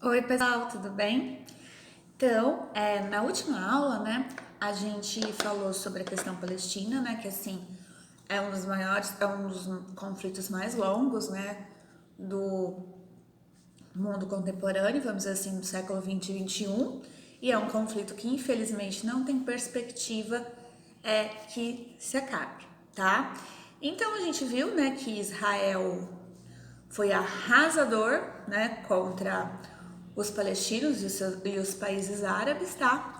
Oi, pessoal, tudo bem? Então, na última aula, né, a gente falou sobre a questão palestina, né, que assim é um dos maiores, é um dos conflitos mais longos, né, do mundo contemporâneo, vamos dizer assim, do século 20 e 21, e é um conflito que infelizmente não tem perspectiva que se acabe, tá? Então a gente viu, né, que Israel foi arrasador, né, contra os palestinos e os países árabes, tá?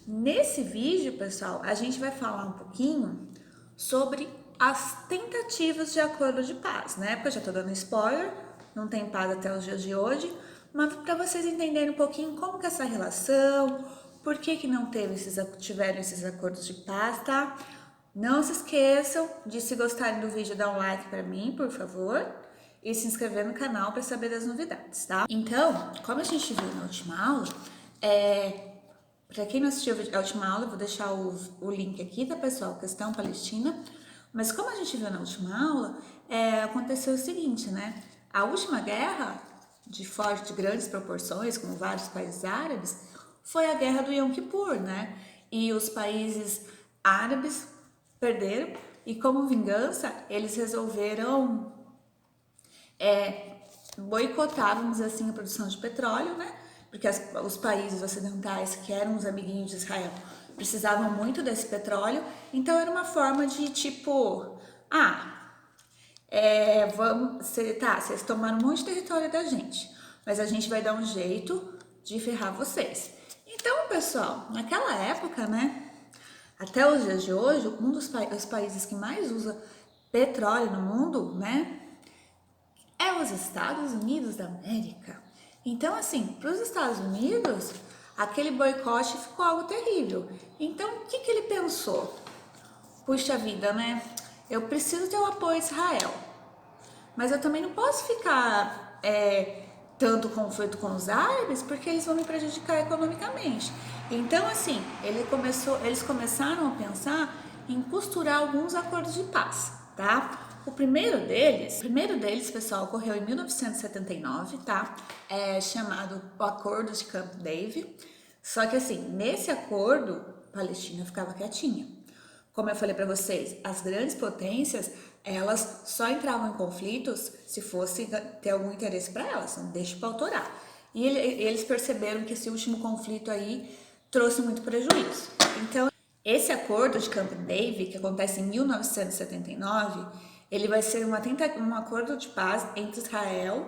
Nesse vídeo, pessoal, a gente vai falar um pouquinho sobre as tentativas de acordo de paz, né? Porque eu já tô dando spoiler, não tem paz até os dias de hoje, mas para vocês entenderem um pouquinho como que é essa relação, por que não tiveram esses acordos de paz, tá? Não se esqueçam de, se gostarem do vídeo, dar um like para mim, por favor, e se inscrever no canal para saber das novidades, tá? Então, como a gente viu na última aula, para quem não assistiu a última aula, eu vou deixar o link aqui, tá, pessoal? Questão Palestina. Mas como a gente viu na última aula, aconteceu o seguinte, né? A última guerra, de grandes proporções, com vários países árabes, foi a guerra do Yom Kippur, né? E os países árabes perderam, e como vingança, eles resolveram boicotar, vamos dizer assim, a produção de petróleo, né? Porque os países ocidentais, que eram os amiguinhos de Israel, precisavam muito desse petróleo. Então era uma forma de tipo, vocês tomaram um monte de território da gente, mas a gente vai dar um jeito de ferrar vocês. Então, pessoal, naquela época, né, até os dias de hoje, um dos os países que mais usa petróleo no mundo, né, é os Estados Unidos da América. Então, assim, para os Estados Unidos, aquele boicote ficou algo terrível. Então, o que ele pensou? Puxa vida, né? Eu preciso ter o apoio de Israel, mas eu também não posso ficar tanto conflito com os árabes, porque eles vão me prejudicar economicamente. Então, assim, eles começaram a pensar em costurar alguns acordos de paz, tá? O primeiro deles, pessoal, ocorreu em 1979, tá? É chamado o Acordo de Camp David. Só que, assim, nesse acordo, a Palestina ficava quietinha. Como eu falei para vocês, as grandes potências, elas só entravam em conflitos se fosse ter algum interesse para elas, não deixa para autorar. E eles perceberam que esse último conflito aí trouxe muito prejuízo. Então, esse acordo de Camp David, que acontece em 1979, ele vai ser um acordo de paz entre Israel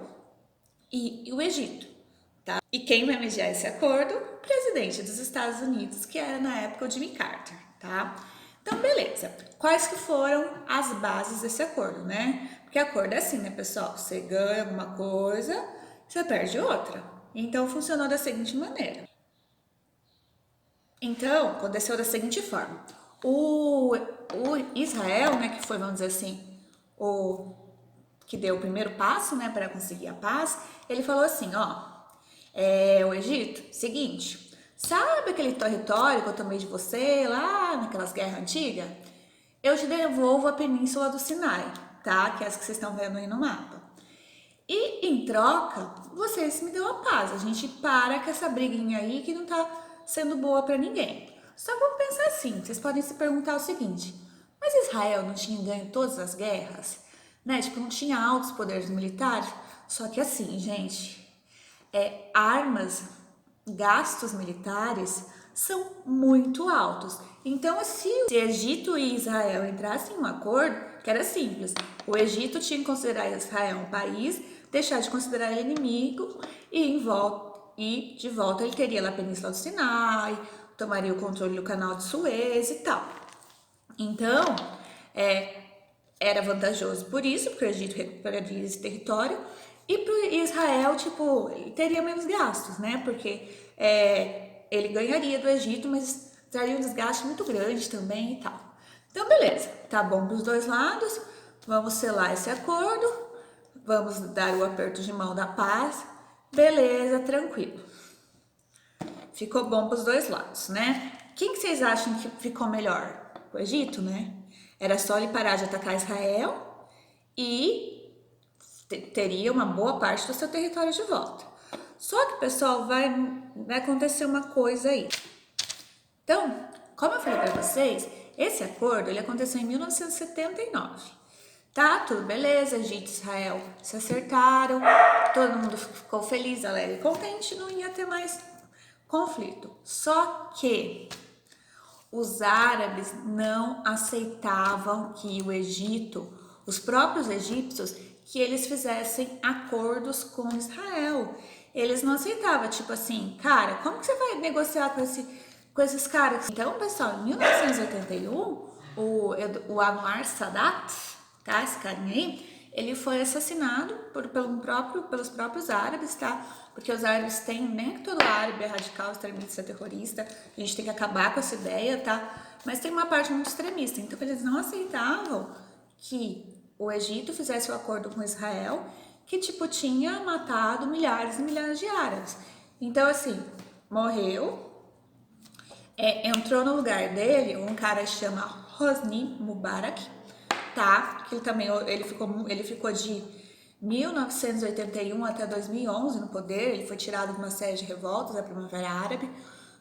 e o Egito, tá? E quem vai mediar esse acordo? O presidente dos Estados Unidos, que era na época o Jimmy Carter, tá? Então, beleza. Quais que foram as bases desse acordo, né? Porque acordo é assim, né, pessoal? Você ganha alguma coisa, você perde outra. Então, funcionou da seguinte maneira. Então, aconteceu da seguinte forma. O Israel, né, que foi, vamos dizer assim, o que deu o primeiro passo, né, para conseguir a paz, ele falou assim, ó, o Egito, seguinte, sabe aquele território que eu tomei de você lá naquelas guerras antigas? Eu te devolvo a península do Sinai, tá? Que é essa que vocês estão vendo aí no mapa. E em troca, vocês me dão a paz. A gente para com essa briguinha aí que não tá sendo boa para ninguém. Só vamos pensar assim, vocês podem se perguntar o seguinte: mas Israel não tinha ganho todas as guerras? Né? Tipo, não tinha altos poderes militares? Só que assim, gente, armas, gastos militares são muito altos. Então, se Egito e Israel entrassem em um acordo, que era simples, o Egito tinha que considerar Israel um país, deixar de considerar ele inimigo e de volta ele teria lá a Península do Sinai, tomaria o controle do canal de Suez e tal. Então, era vantajoso por isso, porque o Egito recuperaria esse território, e para Israel, tipo, ele teria menos gastos, né? Porque ele ganharia do Egito, mas traria um desgaste muito grande também e tal. Então, beleza, tá bom dos dois lados, vamos selar esse acordo, vamos dar o aperto de mão da paz, beleza, tranquilo. Ficou bom para os dois lados, né? Quem que vocês acham que ficou melhor? O Egito, né? Era só ele parar de atacar Israel e teria uma boa parte do seu território de volta. Só que, pessoal, vai acontecer uma coisa aí. Então, como eu falei para vocês, esse acordo ele aconteceu em 1979. Tá, tudo beleza, Egito e Israel se acertaram, todo mundo ficou feliz, alegre e contente, não ia ter mais conflito. Só que os árabes não aceitavam que o Egito, os próprios egípcios, que eles fizessem acordos com Israel. Eles não aceitavam, tipo assim, cara, como que você vai negociar com esses caras? Então, pessoal, em 1981, o Anwar Sadat, tá, esse carinha aí, ele foi assassinado pelos próprios árabes, tá? Porque os árabes têm, nem que todo árabe é radical, extremista, terrorista, a gente tem que acabar com essa ideia, tá? Mas tem uma parte muito extremista, então eles não aceitavam que o Egito fizesse o acordo com Israel, que tipo tinha matado milhares e milhares de árabes. Então assim, morreu, entrou no lugar dele um cara que chama Hosni Mubarak, tá? Que ele ficou de 1981 até 2011 no poder, ele foi tirado de uma série de revoltas da Primavera Árabe,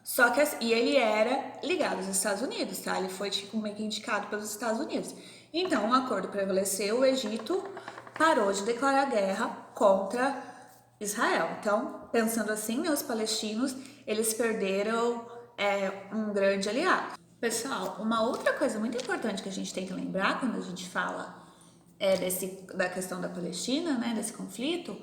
só que e ele era ligado aos Estados Unidos, tá? Ele foi tipo meio que indicado pelos Estados Unidos. Então, um acordo prevaleceu, o Egito parou de declarar guerra contra Israel. Então, pensando assim, né, os palestinos, eles perderam um grande aliado. Pessoal, uma outra coisa muito importante que a gente tem que lembrar quando a gente fala da questão da Palestina, né, desse conflito,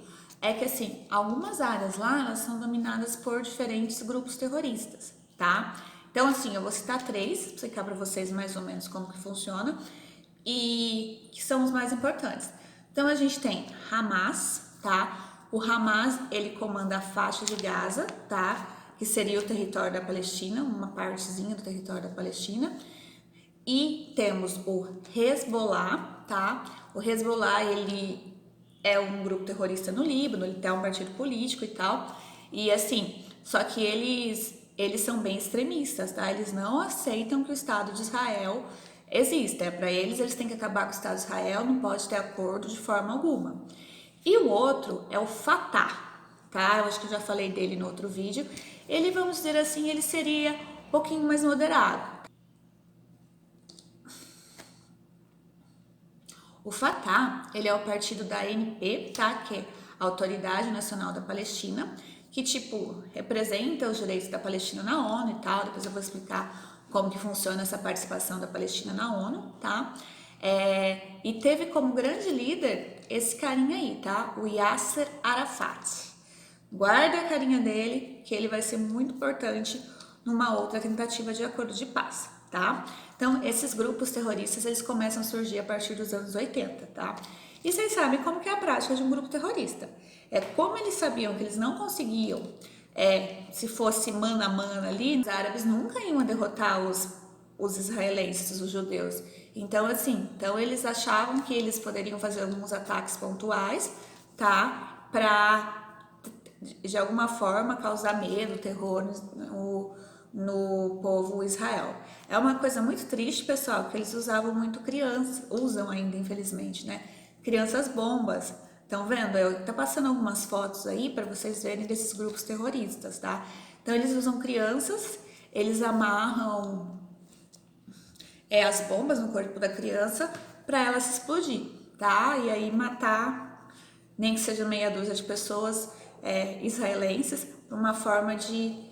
é que assim, algumas áreas lá, elas são dominadas por diferentes grupos terroristas, tá? Então assim, eu vou citar três, para explicar para vocês mais ou menos como que funciona, e que são os mais importantes. Então a gente tem Hamas, tá? O Hamas, ele comanda a faixa de Gaza, tá? Que seria o território da Palestina, uma partezinha do território da Palestina. E temos o Hezbollah, tá? O Hezbollah, ele é um grupo terrorista no Líbano, ele tem um partido político e tal. E assim, só que eles são bem extremistas, tá? Eles não aceitam que o Estado de Israel exista. Para eles têm que acabar com o Estado de Israel, não pode ter acordo de forma alguma. E o outro é o Fatah, tá? Eu acho que eu já falei dele no outro vídeo. Ele, vamos dizer assim, ele seria um pouquinho mais moderado. O Fatah, ele é o partido da ANP, tá? Que é a Autoridade Nacional da Palestina, que, tipo, representa os direitos da Palestina na ONU e tal. Depois eu vou explicar como que funciona essa participação da Palestina na ONU, tá? E teve como grande líder esse carinha aí, tá? O Yasser Arafat. Guarda a carinha dele, que ele vai ser muito importante numa outra tentativa de acordo de paz, tá? Então, esses grupos terroristas, eles começam a surgir a partir dos anos 80, tá? E vocês sabem como que é a prática de um grupo terrorista. Como eles sabiam que eles não conseguiam, se fosse mano a mano ali, os árabes nunca iam derrotar os israelenses, os judeus. Então, assim, eles achavam que eles poderiam fazer alguns ataques pontuais, tá? Pra de alguma forma causar medo, terror no povo Israel. É uma coisa muito triste, pessoal, que eles usavam muito crianças, usam ainda, infelizmente, né? Crianças bombas. Estão vendo? Eu tô passando algumas fotos aí para vocês verem desses grupos terroristas, tá? Então eles usam crianças, eles amarram as bombas no corpo da criança para ela se explodir, tá? E aí matar, nem que seja meia dúzia de pessoas israelenses, uma forma de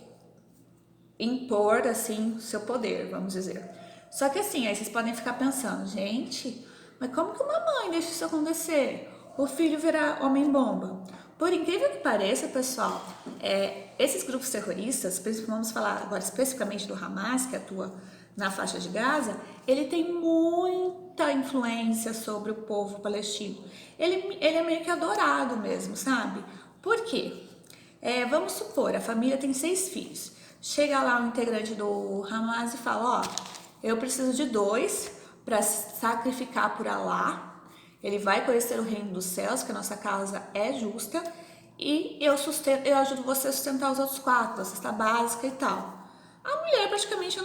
impor, assim, o seu poder, vamos dizer. Só que assim, aí vocês podem ficar pensando, gente, mas como que uma mãe deixa isso acontecer? O filho virar homem-bomba? Por incrível que pareça, pessoal, esses grupos terroristas, vamos falar agora especificamente do Hamas, que atua na faixa de Gaza, ele tem muita influência sobre o povo palestino. Ele é meio que adorado mesmo, sabe? Por quê? Vamos supor, a família tem 6 filhos. Chega lá um integrante do Hamas e fala, ó, eu preciso de 2 para sacrificar por Alá. Ele vai conhecer o reino dos céus, que a nossa causa é justa, e eu ajudo você a sustentar os outros 4, a cesta básica e tal. A mulher praticamente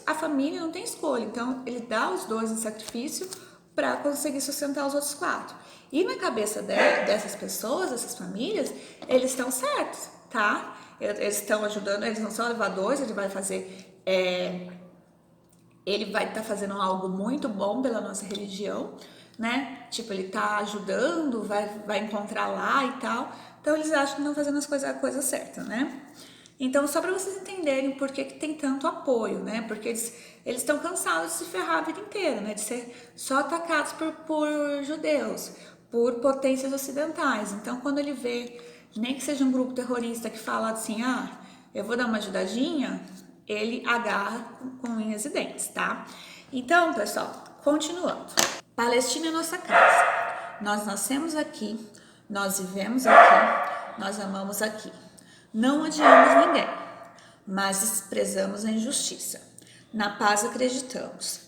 a família não tem escolha, então ele dá os 2 em sacrifício para conseguir sustentar os outros 4. E na cabeça dessas pessoas, dessas famílias, eles estão certos. tá? Eles estão ajudando, eles não são levadores, ele vai fazer, ele vai estar fazendo algo muito bom pela nossa religião, né? Tipo, ele tá ajudando, vai encontrar lá e tal. Então eles acham que estão fazendo a coisa certa, né? Então, só para vocês entenderem por que tem tanto apoio, né? Porque eles estão cansados de se ferrar a vida inteira, né? De ser só atacados por judeus, por potências ocidentais. Então, quando ele vê, nem que seja um grupo terrorista que fala assim, ah, eu vou dar uma ajudadinha, ele agarra com unhas e dentes, tá? Então, pessoal, continuando. Palestina é nossa casa. Nós nascemos aqui, nós vivemos aqui, nós amamos aqui. Não odiamos ninguém, mas desprezamos a injustiça. Na paz acreditamos.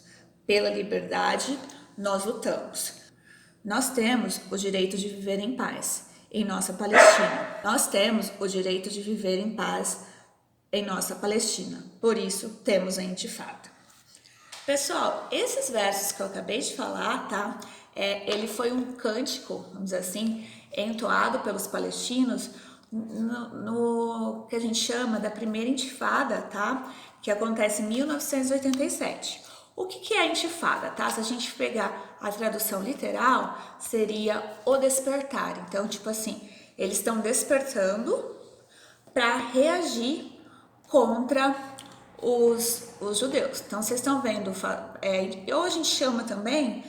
Pela liberdade, nós lutamos. Nós temos o direito de viver em paz em nossa Palestina. Nós temos o direito de viver em paz em nossa Palestina. Por isso, temos a intifada. Pessoal, esses versos que eu acabei de falar, tá? Ele foi um cântico, vamos dizer assim, entoado pelos palestinos no que a gente chama da primeira intifada, tá? Que acontece em 1987. O que é a intifada, tá? Se a gente pegar a tradução literal, seria o despertar. Então, tipo assim, eles estão despertando para reagir contra os judeus. Então, vocês estão vendo, ou a gente chama também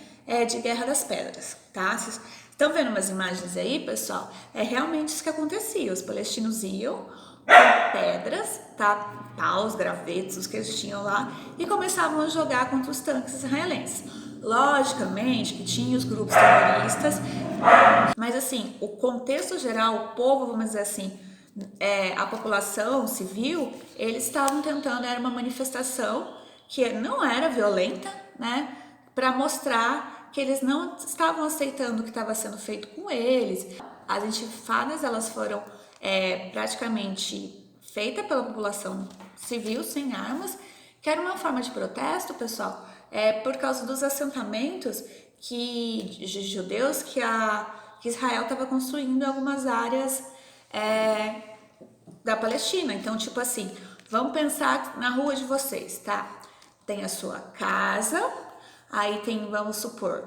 de Guerra das Pedras, tá? Vocês estão vendo umas imagens aí, pessoal? É realmente isso que acontecia. Os palestinos iam com pedras, tá? Paus, gravetos, os que eles tinham lá, e começavam a jogar contra os tanques israelenses. Logicamente que tinha os grupos terroristas, mas assim, o contexto geral, o povo, vamos dizer assim, a população civil, eles estavam tentando, era uma manifestação que não era violenta, né, para mostrar que eles não estavam aceitando o que estava sendo feito com eles. As intifadas, elas foram praticamente feitas pela população civil, sem armas, que era uma forma de protesto, pessoal, por causa dos assentamentos de judeus que Israel estava construindo em algumas áreas da Palestina. Então, tipo assim, vamos pensar na rua de vocês, tá? Tem a sua casa, aí tem, vamos supor,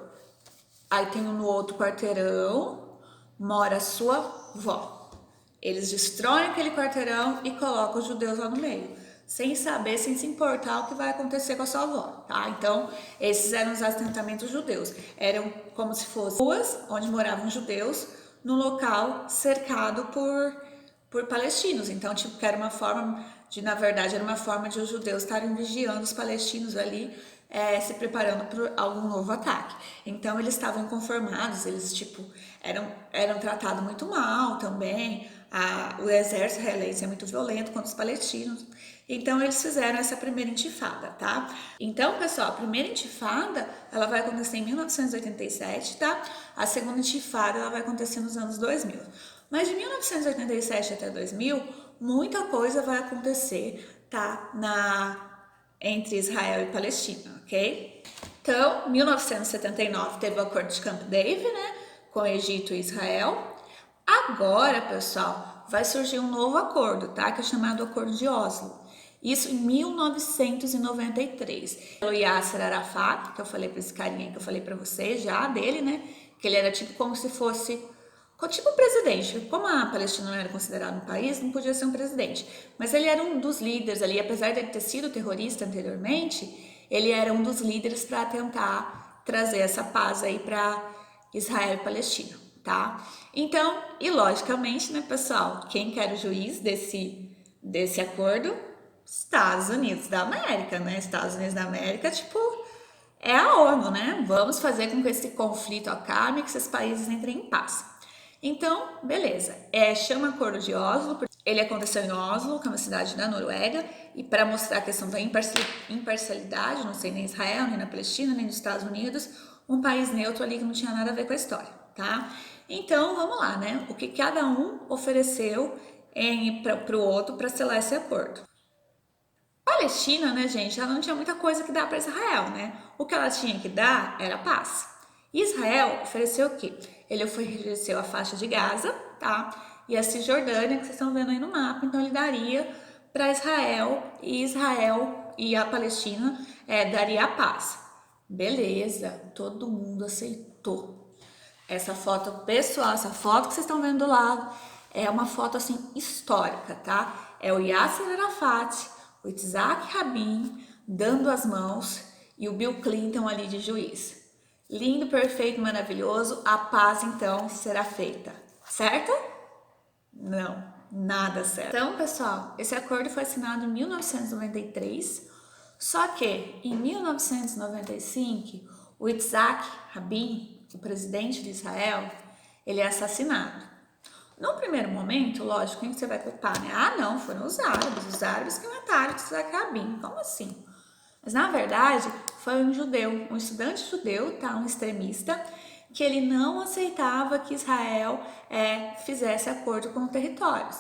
aí tem no outro quarteirão, mora a sua vó. Eles destroem aquele quarteirão e colocam os judeus lá no meio, sem saber, sem se importar o que vai acontecer com a sua avó, tá? Então, esses eram os assentamentos judeus. Eram como se fossem ruas onde moravam judeus, num local cercado por palestinos. Então, tipo, que era uma forma de, na verdade, era uma forma de os judeus estarem vigiando os palestinos ali, se preparando para algum novo ataque. Então, eles estavam inconformados, eles, tipo, eram tratados muito mal também. O exército israelense é muito violento contra os palestinos. Então, eles fizeram essa primeira intifada, tá? Então, pessoal, a primeira intifada, ela vai acontecer em 1987, tá? A segunda intifada, ela vai acontecer nos anos 2000. Mas de 1987 até 2000, muita coisa vai acontecer, tá? Entre Israel e Palestina, ok? Então, 1979 teve o acordo de Camp David, né? Com o Egito e Israel. Agora, pessoal, vai surgir um novo acordo, tá? Que é chamado Acordo de Oslo. Isso em 1993. O Yasser Arafat, que eu falei para esse carinha que eu falei para vocês já, dele, né? Que ele era tipo como se fosse, tipo um presidente. Como a Palestina não era considerada um país, não podia ser um presidente. Mas ele era um dos líderes ali, apesar de ele ter sido terrorista anteriormente, ele era um dos líderes para tentar trazer essa paz aí para Israel e Palestina, tá? Então, e logicamente, né, pessoal, quem que era o juiz desse acordo? Estados Unidos da América, né? Estados Unidos da América, tipo, é a ONU, né? Vamos fazer com que esse conflito acabe, que esses países entrem em paz. Então, beleza. Chama Acordo de Oslo, ele aconteceu em Oslo, que é uma cidade da Noruega, e para mostrar a questão da imparcialidade, não sei nem Israel, nem na Palestina, nem nos Estados Unidos, um país neutro ali que não tinha nada a ver com a história, tá? Então, vamos lá, né? O que cada um ofereceu para o outro para selar esse acordo. Palestina, né, gente, ela não tinha muita coisa que dar para Israel, né? O que ela tinha que dar era paz. Israel ofereceu o quê? Ele ofereceu a faixa de Gaza, tá? e a Cisjordânia, que vocês estão vendo aí no mapa. Então ele daria para Israel e a Palestina daria a paz. Beleza, todo mundo aceitou. Essa foto, pessoal, essa foto que vocês estão vendo do lado é uma foto assim histórica, tá? É o Yasser Arafat, o Yitzhak Rabin dando as mãos e o Bill Clinton ali de juiz. Lindo, perfeito, maravilhoso. A paz então será feita, certo? Não, nada certo. Então, pessoal, esse acordo foi assinado em 1993, só que em 1995 o Yitzhak Rabin, o presidente de Israel, ele é assassinado. No primeiro momento, lógico, quem você vai culpar, né? Ah, não, foram os árabes que mataram o Yitzhak Rabin. Como assim? Mas na verdade, foi um judeu, um estudante judeu, tá? Um extremista, que ele não aceitava que Israel fizesse acordo com territórios.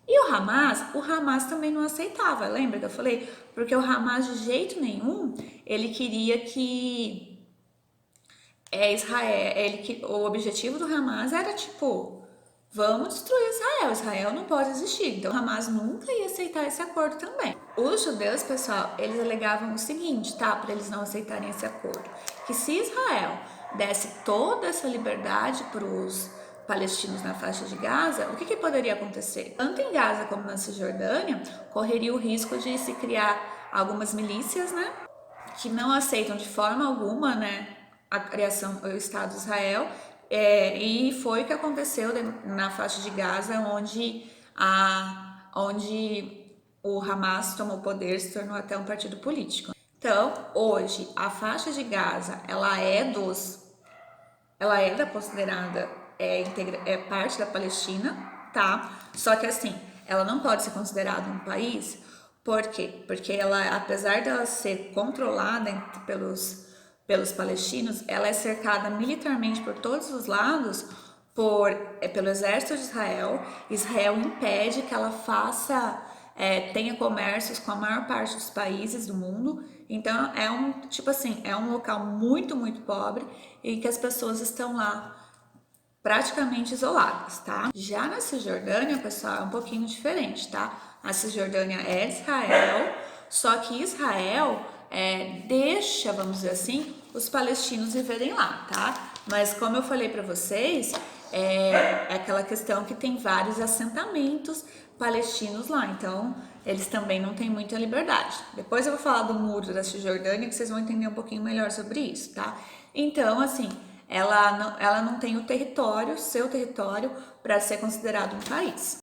E o Hamas também não aceitava, lembra que eu falei? Porque o Hamas de jeito nenhum, ele queria que o objetivo do Hamas era tipo, vamos destruir Israel, Israel não pode existir. Então o Hamas nunca ia aceitar esse acordo também. Os judeus, pessoal, eles alegavam o seguinte, tá? Para eles não aceitarem esse acordo, que se Israel desse toda essa liberdade para os palestinos na faixa de Gaza, o que poderia acontecer? Tanto em Gaza como na Cisjordânia, correria o risco de se criar algumas milícias, né? Que não aceitam de forma alguma, né, a criação do Estado de Israel, e foi o que aconteceu na faixa de Gaza, onde o Hamas tomou poder, se tornou até um partido político. Então, hoje, a faixa de Gaza, ela é considerada parte da Palestina, tá? Só que assim, ela não pode ser considerada um país. Por quê? Porque ela, apesar dela ser controlada pelos palestinos, ela é cercada militarmente por todos os lados pelo exército de Israel. Israel impede que ela tenha comércios com a maior parte dos países do mundo. Então é um local muito, muito pobre e que as pessoas estão lá praticamente isoladas, tá? Já na Cisjordânia, pessoal, é um pouquinho diferente, tá? A Cisjordânia é de Israel, só que Israel deixa, vamos dizer assim, os palestinos viverem lá, tá? Mas como eu falei para vocês, é aquela questão que tem vários assentamentos palestinos lá, então eles também não têm muita liberdade. Depois eu vou falar do muro da Cisjordânia, que vocês vão entender um pouquinho melhor sobre isso, tá? Então, assim, ela não tem seu território para ser considerado um país.